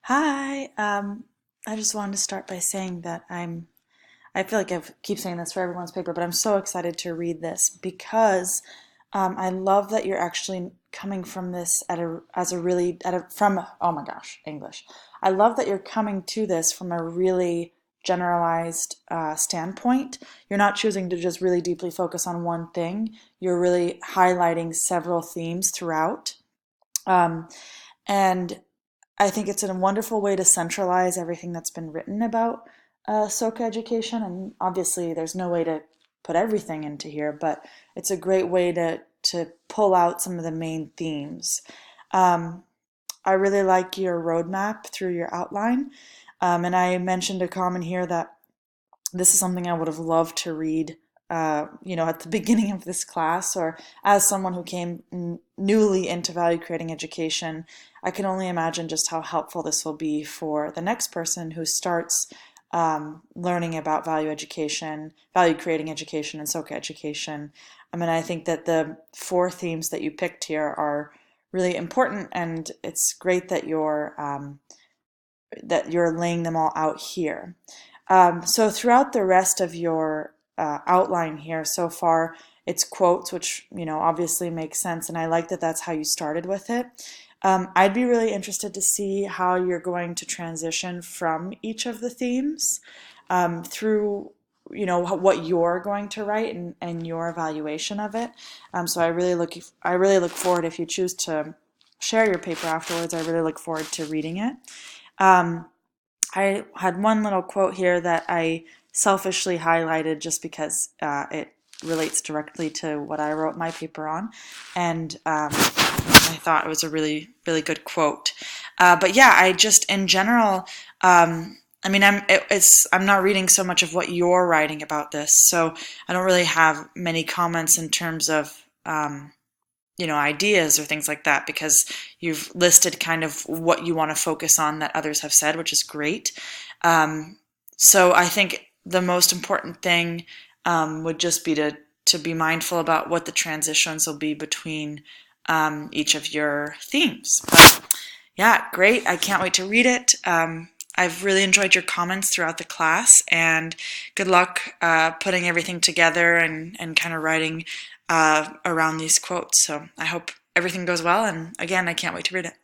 Hi. I just wanted to start by saying that I feel like I keep saying this for everyone's paper, but I'm so excited to read this because I love that you're actually coming from this oh my gosh, English. I love that you're coming to this from a really generalized standpoint. You're not choosing to just really deeply focus on one thing. You're really highlighting several themes throughout. Um, and I think it's a wonderful way to centralize everything that's been written about Soka education. And obviously, there's no way to put everything into here, but it's a great way to pull out some of the main themes. Um, I really like your roadmap through your outline. And I mentioned a comment here that this is something I would have loved to read, at the beginning of this class, or as someone who came newly into value creating education. I can only imagine just how helpful this will be for the next person who starts learning about value creating education, and Soka education. I mean, I think that the four themes that you picked here are really important, and it's great that you're laying them all out here. So throughout the rest of your outline here so far, it's quotes, which obviously makes sense, and I like that that's how you started with it. I'd be really interested to see how you're going to transition from each of the themes through what you're going to write and your evaluation of it. So I really look forward, if you choose to share your paper afterwards. I really look forward to reading it. Um, I had one little quote here that I selfishly highlighted just because it relates directly to what I wrote my paper on, and I thought it was a really, really good quote. But yeah, I just in general, I mean, I'm not reading so much of what you're writing about this, so I don't really have many comments in terms of ideas or things like that, because you've listed kind of what you want to focus on that others have said, which is great. Um, so I think the most important thing would just be to be mindful about what the transitions will be between each of your themes. But yeah, great. I can't wait to read it. I've really enjoyed your comments throughout the class, and good luck putting everything together and kind of writing around these quotes. So I hope everything goes well, and again, I can't wait to read it.